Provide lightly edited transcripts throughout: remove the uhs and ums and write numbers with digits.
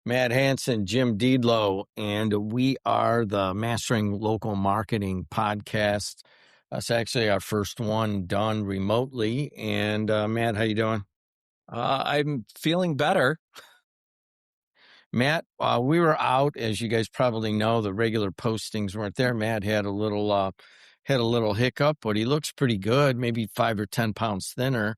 Matt Hansen, Jim Deedlow, and we are the Mastering Local Marketing podcast. That's actually our first one done remotely. And Matt, how you doing? I'm feeling better. Matt, we were out, as you guys probably know. The regular postings weren't there. Matt had a little hiccup, but he looks pretty good, maybe 5 or 10 pounds thinner.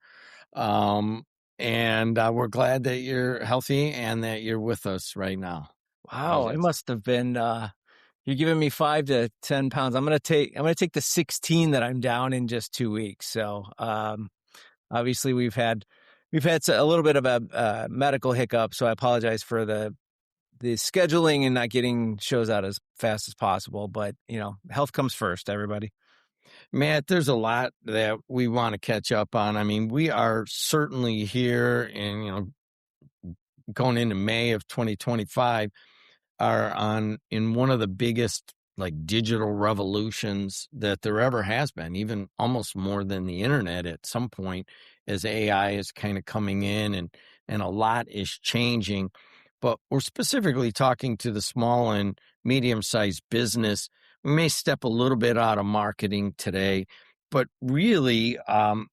And we're glad that you're healthy and that you're with us right now. Wow, it must have been you're giving me 5 to 10 pounds. I'm gonna take the 16 that I'm down in just 2 weeks. So obviously we've had a little bit of a medical hiccup, so I apologize for the scheduling and not getting shows out as fast as possible. But health comes first, everybody. Matt, there's a lot that we want to catch up on. I mean, we are certainly here and, going into May of 2025 are in one of the biggest digital revolutions that there ever has been, even almost more than the internet at some point, as AI is kind of coming in and a lot is changing. But we're specifically talking to the small and medium-sized business. We may step a little bit out of marketing today, but really,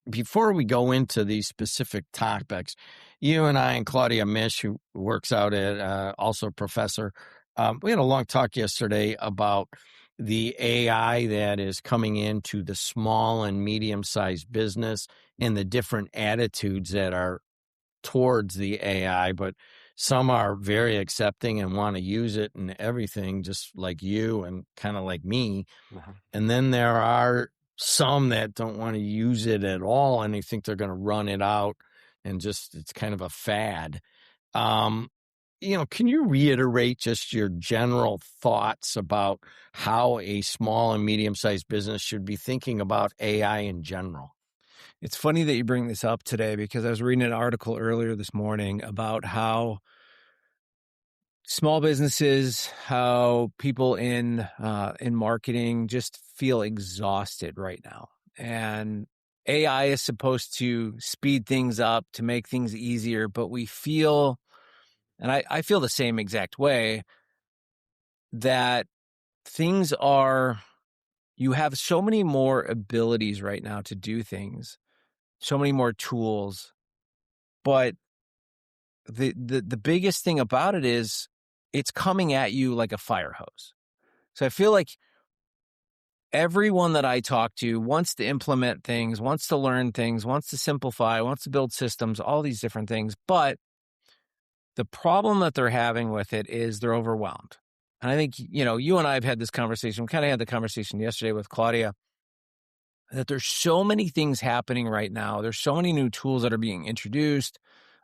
before we go into these specific topics, you and I and Claudia Mish, who works out at also a professor, we had a long talk yesterday about the AI that is coming into the small and medium-sized business and the different attitudes that are towards the AI, but some are very accepting and want to use it and everything, just like you and kind of like me. Uh-huh. And then there are some that don't want to use it at all, and they think they're going to run it out and just it's kind of a fad. Can you reiterate just your general thoughts about how a small and medium-sized business should be thinking about AI in general? It's funny that you bring this up today because I was reading an article earlier this morning about how small businesses, how people in marketing just feel exhausted right now. And AI is supposed to speed things up, to make things easier, but we feel, and I feel the same exact way, that you have so many more abilities right now to do things, so many more tools, but the biggest thing about it is it's coming at you like a fire hose. So I feel like everyone that I talk to wants to implement things, wants to learn things, wants to simplify, wants to build systems, all these different things. But the problem that they're having with it is they're overwhelmed. And I think, you and I have had this conversation. We kind of had the conversation yesterday with Claudia that there's so many things happening right now. There's so many new tools that are being introduced,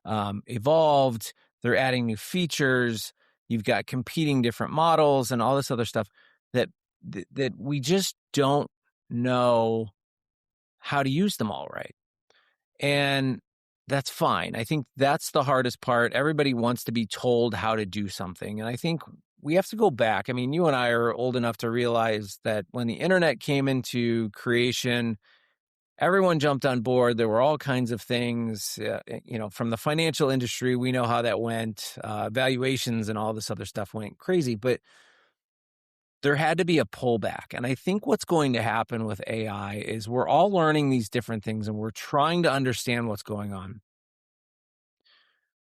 evolved. They're adding new features. You've got competing different models and all this other stuff that we just don't know how to use them all right. And that's fine. I think that's the hardest part. Everybody wants to be told how to do something. And I think we have to go back. I mean, you and I are old enough to realize that when the internet came into creation, everyone jumped on board. There were all kinds of things, from the financial industry. We know how that went. Valuations and all this other stuff went crazy. But there had to be a pullback. And I think what's going to happen with AI is we're all learning these different things and we're trying to understand what's going on.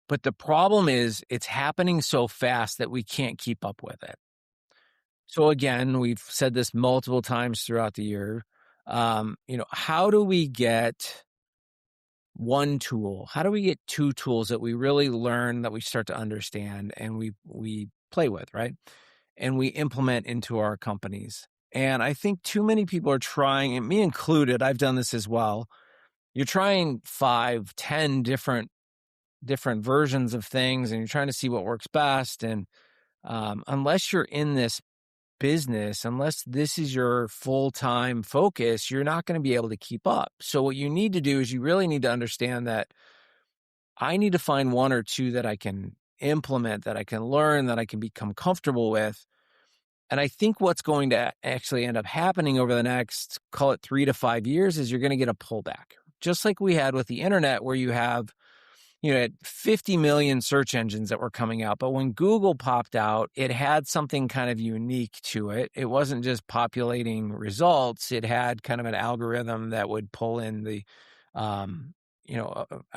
But the problem is it's happening so fast that we can't keep up with it. So again, we've said this multiple times throughout the year. How do we get one tool? How do we get two tools that we really learn, that we start to understand and we play with, right? And we implement into our companies. And I think too many people are trying, and me included, I've done this as well. You're trying 5, 10 different versions of things, and you're trying to see what works best. And unless you're in this business, unless this is your full-time focus, you're not going to be able to keep up. So what you need to do is you really need to understand that I need to find one or two that I can implement, that I can learn, that I can become comfortable with. And I think what's going to actually end up happening over the next, call it 3 to 5 years, is you're going to get a pullback. Just like we had with the internet, where you have had 50 million search engines that were coming out. But when Google popped out, it had something kind of unique to it. It wasn't just populating results. It had kind of an algorithm that would pull in the, I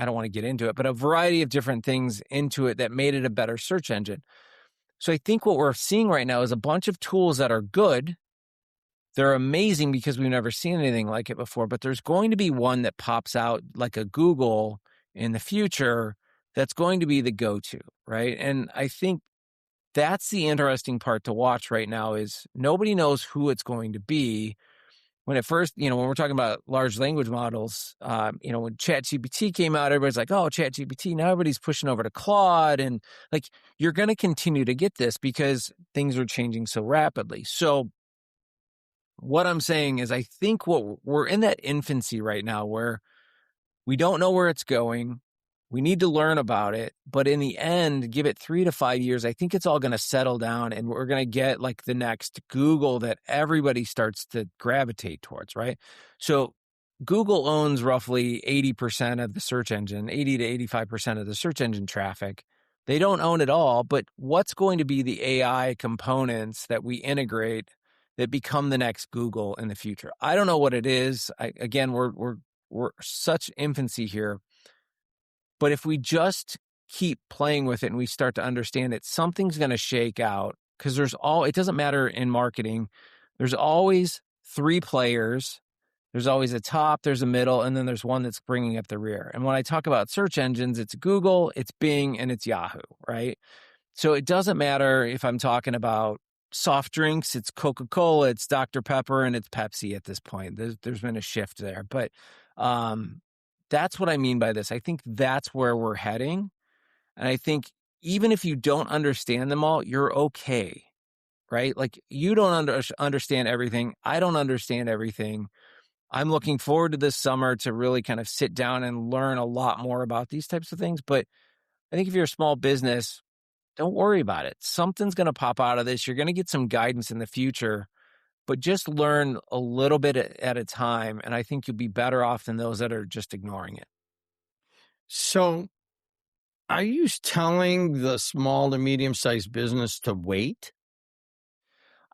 don't want to get into it, but a variety of different things into it that made it a better search engine. So I think what we're seeing right now is a bunch of tools that are good. They're amazing because we've never seen anything like it before, but there's going to be one that pops out like a Google in the future that's going to be the go-to, right? And I think that's the interesting part to watch right now is nobody knows who it's going to be. When it first, when we're talking about large language models, when ChatGPT came out, everybody's like, oh, ChatGPT, now everybody's pushing over to Claude. And like, you're going to continue to get this because things are changing so rapidly. So what I'm saying is I think we're in that infancy right now where we don't know where it's going. We need to learn about it. But in the end, give it 3 to 5 years, I think it's all going to settle down and we're going to get like the next Google that everybody starts to gravitate towards, right? So Google owns roughly 80% of the search engine, 80 to 85% of the search engine traffic. They don't own it all, but what's going to be the AI components that we integrate that become the next Google in the future? I don't know what it is. Again, we're such infancy here. But if we just keep playing with it and we start to understand it, something's going to shake out because it doesn't matter in marketing. There's always 3 players. There's always a top, there's a middle, and then there's one that's bringing up the rear. And when I talk about search engines, it's Google, it's Bing, and it's Yahoo, right? So it doesn't matter if I'm talking about soft drinks, it's Coca-Cola, it's Dr. Pepper, and it's Pepsi at this point. There's been a shift there. But that's what I mean by this. I think that's where we're heading. And I think even if you don't understand them all, you're okay, right? Like you don't understand everything. I don't understand everything. I'm looking forward to this summer to really kind of sit down and learn a lot more about these types of things. But I think if you're a small business, don't worry about it. Something's going to pop out of this. You're going to get some guidance in the future, but just learn a little bit at a time. And I think you'll be better off than those that are just ignoring it. So are you telling the small to medium-sized business to wait?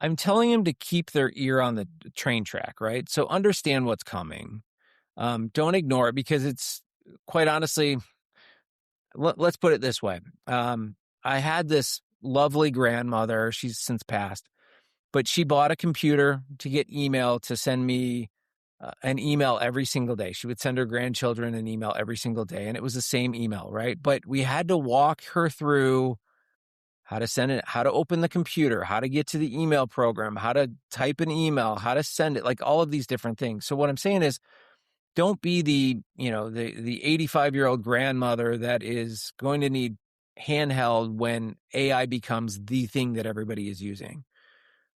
I'm telling them to keep their ear on the train track, right? So understand what's coming. Don't ignore it because it's quite honestly, let's put it this way. I had this lovely grandmother. She's since passed, but she bought a computer to get email to send me an email every single day. She would send her grandchildren an email every single day, and it was the same email, right? But we had to walk her through how to send it, how to open the computer, how to get to the email program, how to type an email, how to send it, like all of these different things. So what I'm saying is don't be the 85-year-old grandmother that is going to need handheld when AI becomes the thing that everybody is using.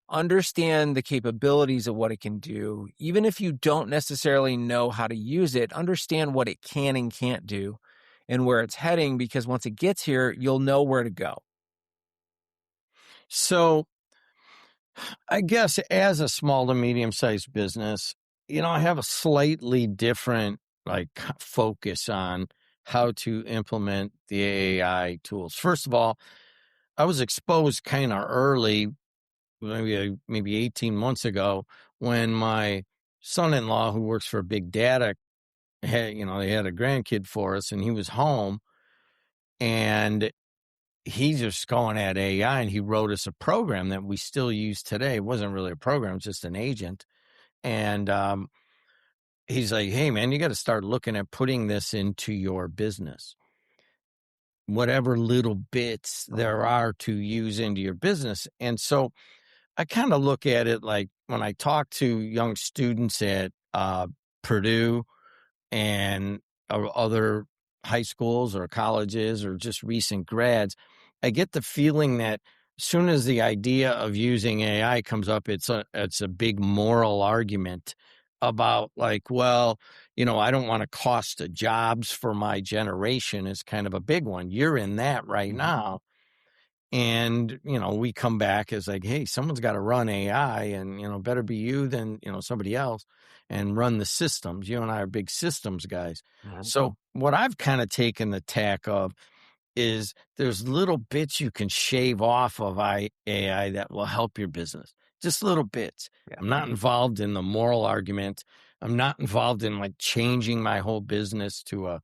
Understand the capabilities of what it can do. Even if you don't necessarily know how to use it, understand what it can and can't do and where it's heading, because once it gets here, you'll know where to go. So I guess as a small to medium-sized business, I have a slightly different focus on how to implement the AI tools. First of all, I was exposed kind of early, maybe 18 months ago, when my son-in-law, who works for Big Data, they had a grandkid for us, and he was home, and he's just going at AI, and he wrote us a program that we still use today. It wasn't really a program, it's just an agent. And he's like, hey, man, you got to start looking at putting this into your business. Whatever little bits there are to use into your business. And so I kind of look at it like when I talk to young students at Purdue and other high schools or colleges or just recent grads, I get the feeling that as soon as the idea of using AI comes up, it's a big moral argument about I don't want to cost the jobs for my generation is kind of a big one. You're in that right now. And, we come back as like, hey, someone's got to run AI and, better be you than, somebody else. and run the systems. You and I are big systems guys. Mhm. So what I've kind of taken the tack of is there's little bits you can shave off of AI that will help your business. Just little bits. Yeah. I'm not involved in the moral argument. I'm not involved in like changing my whole business to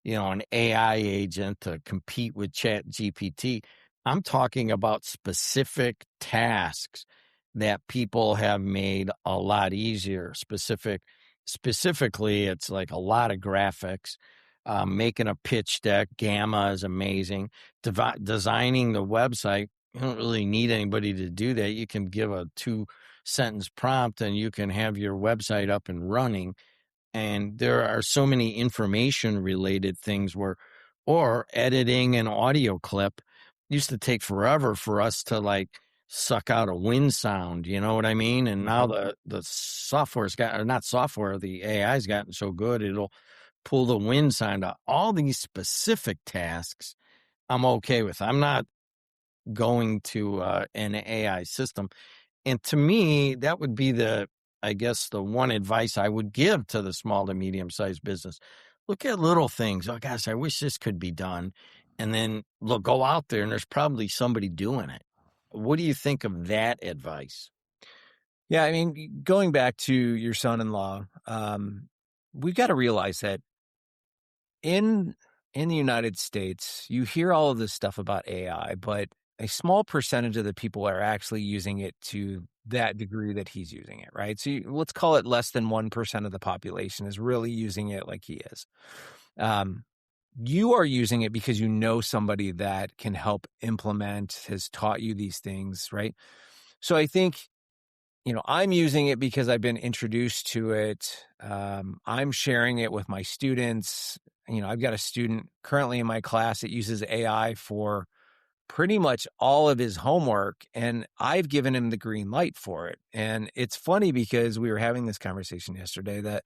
an AI agent to compete with Chat GPT. I'm talking about specific tasks that people have made a lot easier. Specifically, it's like a lot of graphics. Making a pitch deck, Gamma is amazing. Designing the website, you don't really need anybody to do that. You can give a 2-sentence prompt and you can have your website up and running. And there are so many information related things or editing an audio clip used to take forever for us to like suck out a wind sound, you know what I mean? And now the software's got, or not software, the AI's gotten so good, it'll pull the wind sound out. All these specific tasks I'm okay with. I'm not going to an AI system. And to me, that would be I guess, the one advice I would give to the small to medium-sized business. Look at little things. Oh, gosh, I wish this could be done. And then look, go out there, and there's probably somebody doing it. What do you think of that advice? Yeah, I mean, going back to your son-in-law, we've got to realize that in the United States, you hear all of this stuff about AI, but a small percentage of the people are actually using it to that degree that he's using it, right? So let's call it less than 1% of the population is really using it like he is. You are using it because you know somebody that can help implement, has taught you these things, right? So I think, I'm using it because I've been introduced to it. I'm sharing it with my students. I've got a student currently in my class that uses AI for pretty much all of his homework, and I've given him the green light for it. And it's funny because we were having this conversation yesterday that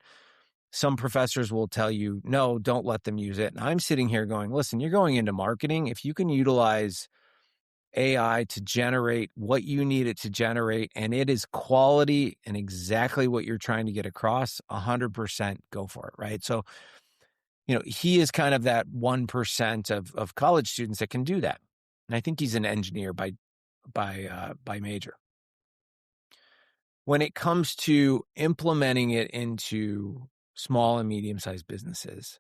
some professors will tell you, no, don't let them use it. And I'm sitting here going, listen, you're going into marketing. If you can utilize AI to generate what you need it to generate, and it is quality and exactly what you're trying to get across, 100% go for it, right? So, he is kind of that 1% of college students that can do that. And I think he's an engineer by major. When it comes to implementing it into small and medium-sized businesses,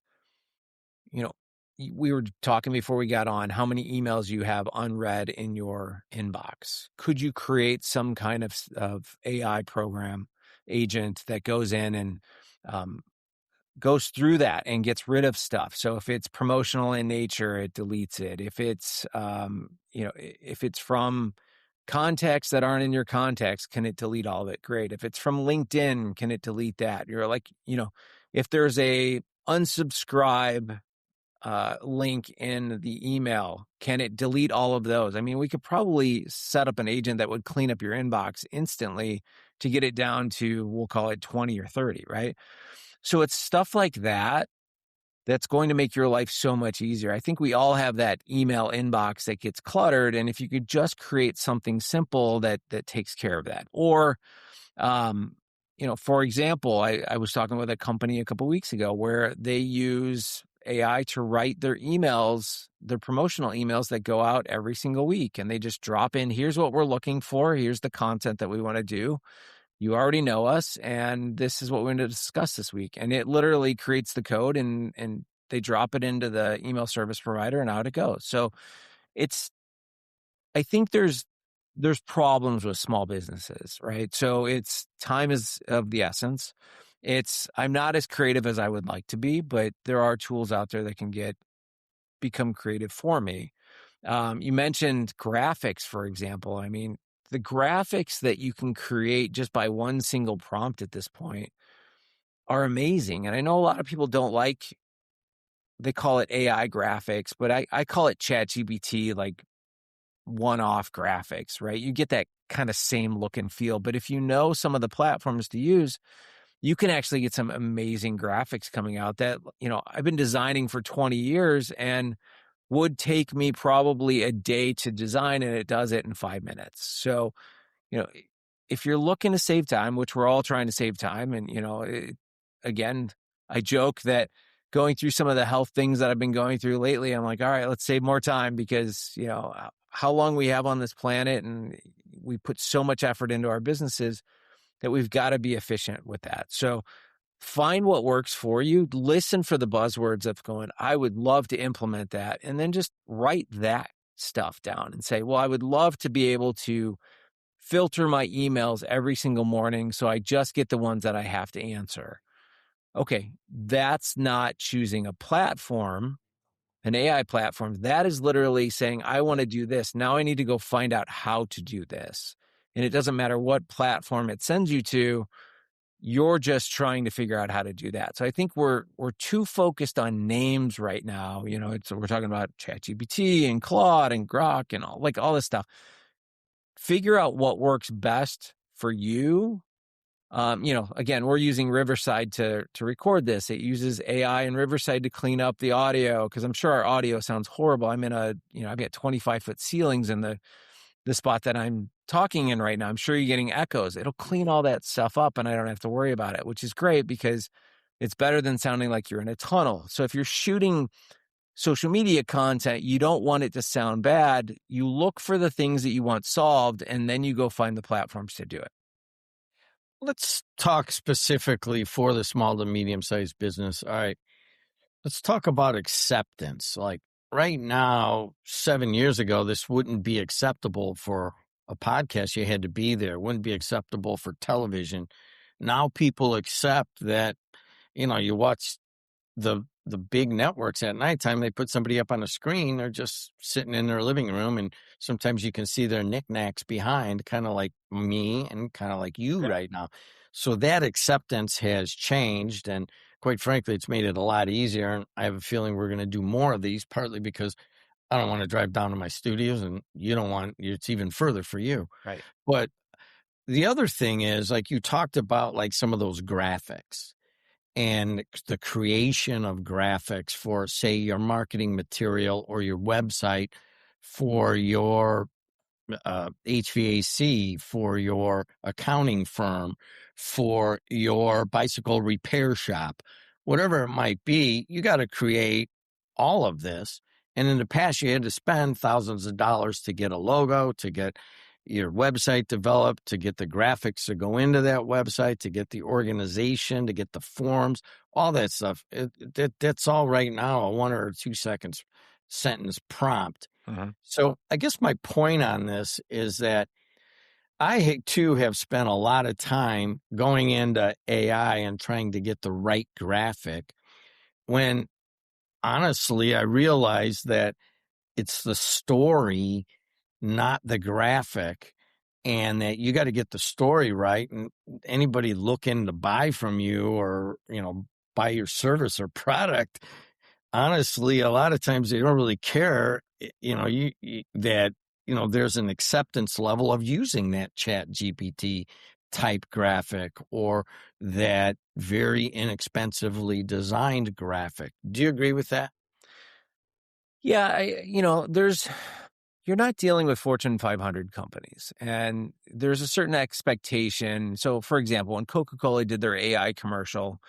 we were talking before we got on how many emails you have unread in your inbox. Could you create some kind of AI program agent that goes in and goes through that and gets rid of stuff? So if it's promotional in nature, it deletes it. If it's if it's from contacts that aren't in your contacts, can it delete all of it? Great. If it's from LinkedIn, can it delete that? You're like, if there's a unsubscribe link in the email, can it delete all of those? I mean, we could probably set up an agent that would clean up your inbox instantly to get it down to, we'll call it 20 or 30, right? So it's stuff like that that's going to make your life so much easier. I think we all have that email inbox that gets cluttered. And if you could just create something simple that takes care of that. Or, for example, I was talking with a company a couple of weeks ago where they use AI to write their emails, their promotional emails that go out every single week. And they just drop in, here's what we're looking for. Here's the content that we want to do. You already know us, and this is what we're going to discuss this week. And it literally creates the code and they drop it into the email service provider and out it goes. So I think there's problems with small businesses, right? So time is of the essence. I'm not as creative as I would like to be, but there are tools out there that can become creative for me. You mentioned graphics, for example. I mean, the graphics that you can create just by one single prompt at this point are amazing. And I know a lot of people they call it AI graphics, but I call it ChatGPT, like one-off graphics, right? You get that kind of same look and feel. But if you know some of the platforms to use, you can actually get some amazing graphics coming out that, I've been designing for 20 years and would take me probably a day to design, and it does it in 5 minutes. So, if you're looking to save time, which we're all trying to save time, and, again, I joke that going through some of the health things that I've been going through lately, I'm like, all right, let's save more time because, how long we have on this planet, and we put so much effort into our businesses that we've got to be efficient with that. So find what works for you, listen for the buzzwords of going, I would love to implement that, and then just write that stuff down and say, well, I would love to be able to filter my emails every single morning so I just get the ones that I have to answer. Okay, that's not choosing a platform, an AI platform. That is literally saying, I want to do this. Now I need to go find out how to do this. And it doesn't matter what platform it sends you to, you're just trying to figure out how to do that. So I think we're too focused on names right now. We're talking about ChatGPT and Claude and Grok and all this stuff. Figure out what works best for you. Again, we're using Riverside to record this. It uses AI and Riverside to clean up the audio because I'm sure our audio sounds horrible. I've got 25-foot ceilings in the spot that I'm talking in right now. I'm sure you're getting echoes. It'll clean all that stuff up and I don't have to worry about it, which is great because it's better than sounding like you're in a tunnel. So if you're shooting social media content, you don't want it to sound bad. You look for the things that you want solved, and then you go find the platforms to do it. Let's talk specifically for the small to medium-sized business. All right, let's talk about acceptance. Like right now, 7 years ago, this wouldn't be acceptable for a podcast. You had to be there. It wouldn't be acceptable for television. Now people accept that, you watch the big networks at nighttime, they put somebody up on a screen. They're just sitting in their living room, and sometimes you can see their knickknacks behind, kind of like me and kind of like you right now. So that acceptance has changed, and quite frankly, it's made it a lot easier. And I have a feeling we're going to do more of these, partly because I don't want to drive down to my studios, and you don't want, it's even further for you. Right. But the other thing is, like you talked about, like some of those graphics and the creation of graphics for, say, your marketing material or your website for your HVAC, for your accounting firm, for your bicycle repair shop, whatever it might be, you got to create all of this. And in the past, you had to spend thousands of dollars to get a logo, to get your website developed, to get the graphics to go into that website, to get the organization, to get the forms, all that stuff. That's all right now, a 1 or 2 seconds sentence prompt. Mm-hmm. So I guess my point on this is that I too have spent a lot of time going into AI and trying to get the right graphic when honestly I realized that it's the story, not the graphic, and that you got to get the story right. And anybody looking to buy from you or, buy your service or product, honestly, a lot of times they don't really care, that, there's an acceptance level of using that Chat GPT type graphic or that very inexpensively designed graphic. Do you agree with that? Yeah, you're not dealing with Fortune 500 companies, and there's a certain expectation. So, for example, when Coca-Cola did their AI commercial,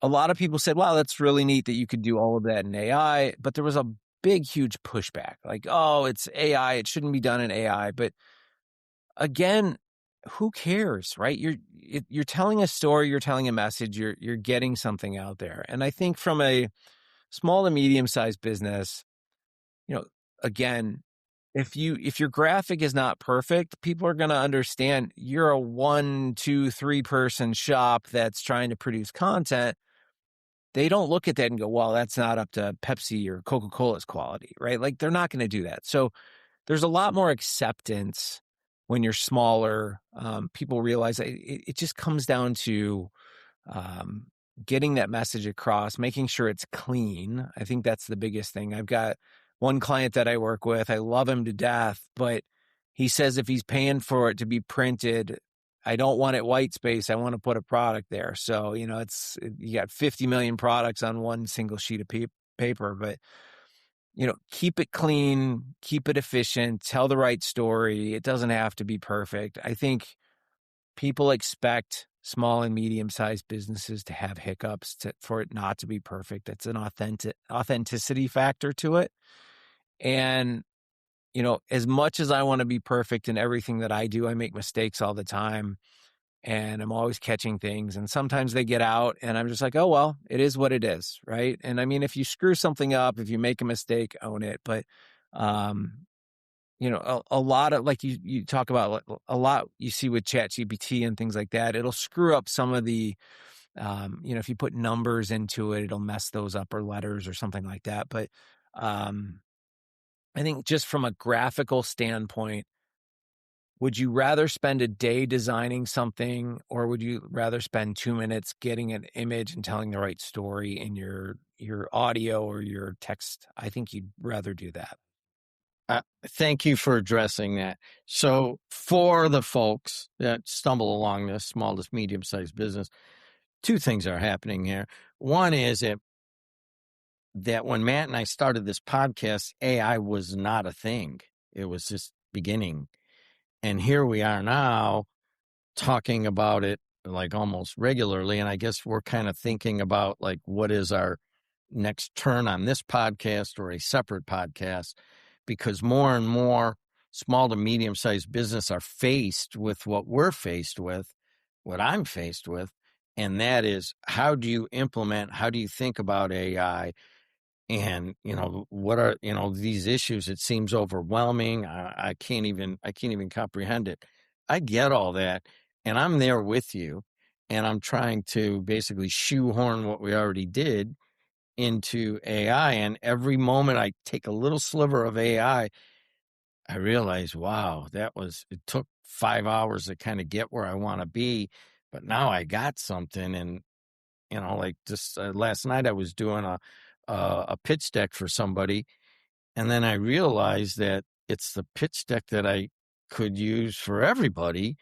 a lot of people said, wow, that's really neat that you could do all of that in AI, but there was a big, huge pushback. Like, oh, it's AI, it shouldn't be done in AI. But again, who cares, right? You're telling a story, you're telling a message, you're getting something out there. And I think from a small to medium-sized business, again, if your graphic is not perfect, people are going to understand you're a 1, 2, 3 person shop that's trying to produce content. They don't look at that and go, well, that's not up to Pepsi or Coca-Cola's quality, right? Like they're not going to do that. So there's a lot more acceptance when you're smaller. People realize that it just comes down to getting that message across, making sure it's clean. I think that's the biggest thing. I've got one client that I work with. I love him to death, but he says if he's paying for it to be printed, I don't want it white space. I want to put a product there. So, you got 50 million products on one single sheet of paper, but keep it clean, keep it efficient, tell the right story. It doesn't have to be perfect. I think people expect small and medium-sized businesses to have hiccups for it not to be perfect. It's an authenticity factor to it. And, as much as I want to be perfect in everything that I do, I make mistakes all the time and I'm always catching things. And sometimes they get out and I'm just like, oh, well, it is what it is. Right. And I mean, if you screw something up, if you make a mistake, own it. But, um, a lot of, like you talk about, a lot you see with ChatGPT and things like that, it'll screw up some of the, if you put numbers into it, it'll mess those up, or letters or something like that. But I think just from a graphical standpoint, would you rather spend a day designing something, or would you rather spend 2 minutes getting an image and telling the right story in your audio or your text? I think you'd rather do that. Thank you for addressing that. So for the folks that stumble along this small to medium-sized business, two things are happening here. One is that when Matt and I started this podcast, AI was not a thing. It was just beginning. And here we are now talking about it like almost regularly. And I guess we're kind of thinking about like, what is our next turn on this podcast or a separate podcast? Because more and more small to medium-sized business are faced with what we're faced with, what I'm faced with. And that is, how do you think about AI? And, what are, these issues? It seems overwhelming. I can't even comprehend it. I get all that. And I'm there with you. And I'm trying to basically shoehorn what we already did into AI. And every moment I take a little sliver of AI, I realize, wow, it took 5 hours to kind of get where I want to be. But now I got something. And, like just last night I was doing a pitch deck for somebody. And then I realized that it's the pitch deck that I could use for everybody.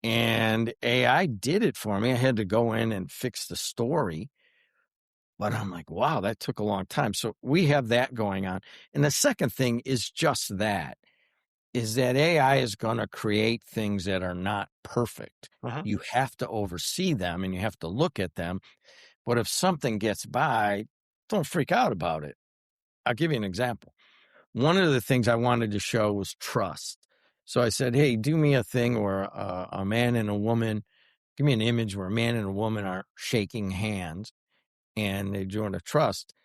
And AI did it for me. I had to go in and fix the story. But I'm like, wow, that took a long time. So we have that going on. And the second thing is just that, is that AI is going to create things that are not perfect. Uh-huh. You have to oversee them and you have to look at them. But if something gets by, don't freak out about it. I'll give you an example. One of the things I wanted to show was trust. So I said, hey, do me a thing where a man and a woman, give me an image where a man and a woman are shaking hands and they're doing a trust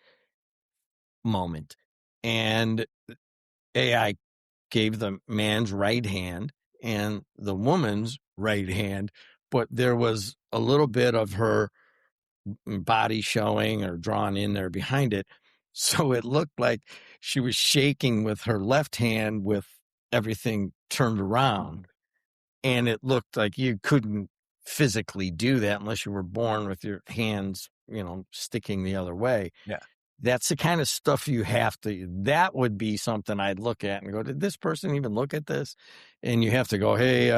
moment. And AI gave the man's right hand and the woman's right hand, but there was a little bit of her body showing or drawn in there behind it. So it looked like she was shaking with her left hand with everything turned around. And it looked like you couldn't physically do that unless you were born with your hands, sticking the other way. Yeah. That's the kind of stuff that would be something I'd look at and go, did this person even look at this? And you have to go, hey,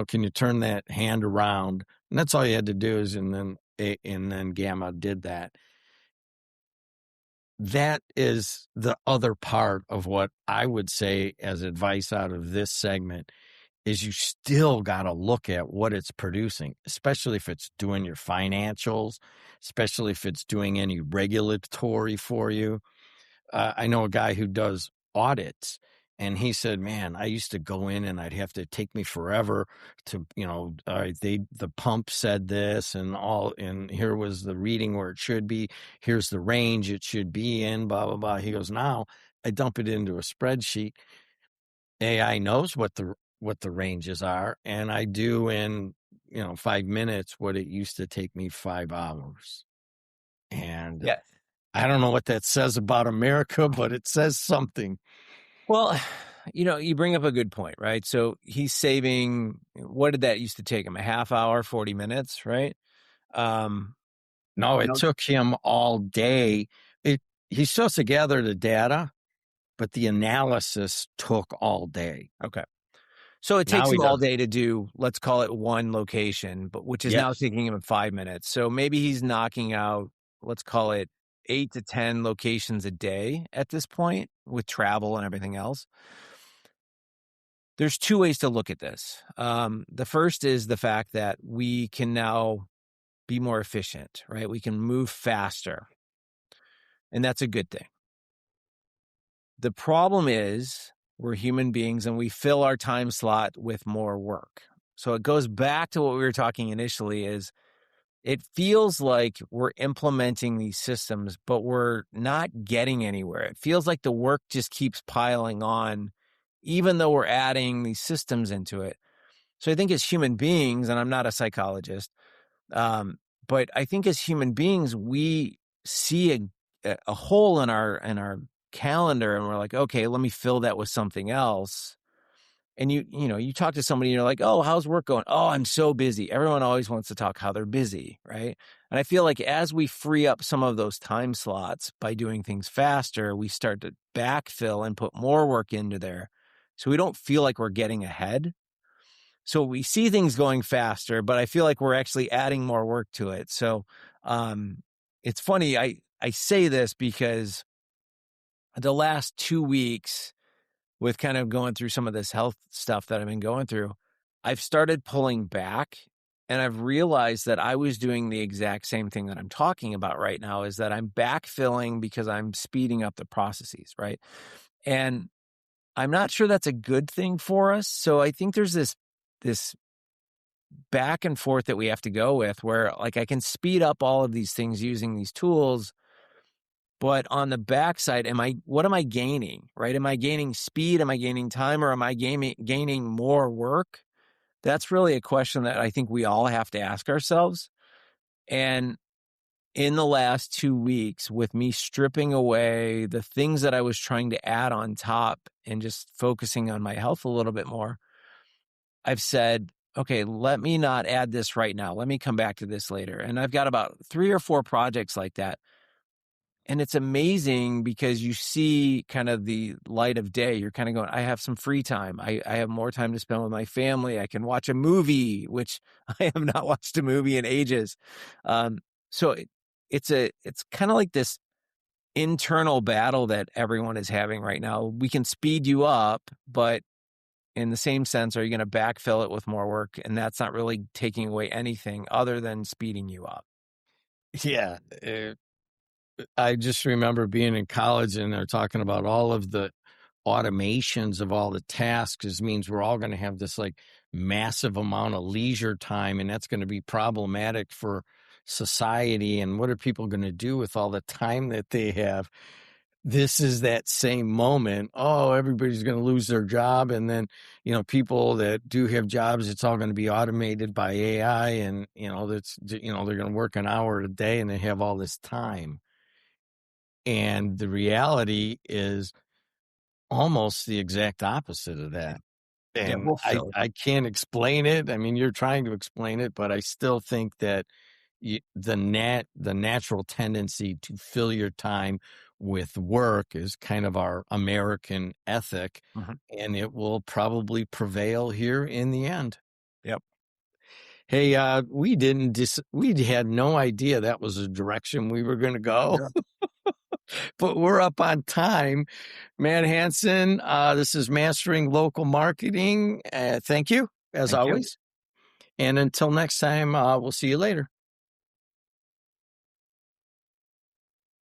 can you turn that hand around? And that's all you had to do and then Gamma did that. That is the other part of what I would say as advice out of this segment is you still got to look at what it's producing, especially if it's doing your financials, especially if it's doing any regulatory for you. I know a guy who does audits, and he said, man, I used to go in and I'd have to take me forever to, the pump said this and here was the reading where it should be. Here's the range it should be in, blah, blah, blah. He goes, now I dump it into a spreadsheet. AI knows what the ranges are, and I do in 5 minutes what it used to take me 5 hours. And Yeah. I don't know what that says about America, but it says something. Well, you bring up a good point, right? So he's saving, what did that used to take him? A half hour, 40 minutes, right? No, it took him all day. He's supposed to gather the data, but the analysis took all day. Okay. So it takes him all day to do, let's call it one location, but which is now taking him 5 minutes. So maybe he's knocking out, let's call it 8 to 10 locations a day at this point with travel and everything else. There's two ways to look at this. The first is the fact that we can now be more efficient, right? We can move faster, and that's a good thing. The problem is we're human beings and we fill our time slot with more work. So it goes back to what we were talking initially is it feels like we're implementing these systems, but we're not getting anywhere. It feels like the work just keeps piling on, even though we're adding these systems into it. So I think as human beings, and I'm not a psychologist, but I think as human beings, we see a hole in our calendar and we're like, okay, let me fill that with something else. And you talk to somebody and you're like, oh, how's work going? Oh, I'm so busy. Everyone always wants to talk how they're busy, right? And I feel like as we free up some of those time slots by doing things faster, we start to backfill and put more work into there. So we don't feel like we're getting ahead. So we see things going faster, but I feel like we're actually adding more work to it. So it's funny. I say this because the last 2 weeks, with kind of going through some of this health stuff that I've been going through, I've started pulling back and I've realized that I was doing the exact same thing that I'm talking about right now, is that I'm backfilling because I'm speeding up the processes, right? And I'm not sure that's a good thing for us. So I think there's this back and forth that we have to go with where like I can speed up all of these things using these tools, but on the backside, what am I gaining, right? Am I gaining speed? Am I gaining time? Or am I gaining more work? That's really a question that I think we all have to ask ourselves. And in the last 2 weeks, with me stripping away the things that I was trying to add on top and just focusing on my health a little bit more, I've said, okay, let me not add this right now. Let me come back to this later. And I've got about 3 or 4 projects like that. And it's amazing because you see kind of the light of day. You're kind of going, I have some free time. I have more time to spend with my family. I can watch a movie, which I have not watched a movie in ages. So it's kind of like this internal battle that everyone is having right now. We can speed you up, but in the same sense, are you going to backfill it with more work? And that's not really taking away anything other than speeding you up. Yeah. I just remember being in college and they're talking about all of the automations of all the tasks. It means we're all going to have this like massive amount of leisure time, and that's going to be problematic for society. And what are people going to do with all the time that they have? This is that same moment. Oh, everybody's going to lose their job. And then, people that do have jobs, it's all going to be automated by AI. And, they're going to work an hour a day and they have all this time. And the reality is almost the exact opposite of that. And I can't explain it. I mean, you're trying to explain it, but I still think that the natural tendency to fill your time with work is kind of our American ethic, and it will probably prevail here in the end. Yep. Hey, we had no idea that was the direction we were going to go. Yeah. But we're up on time. Matt Hansen, this is Mastering Local Marketing. Thank you, as always. And until next time, we'll see you later.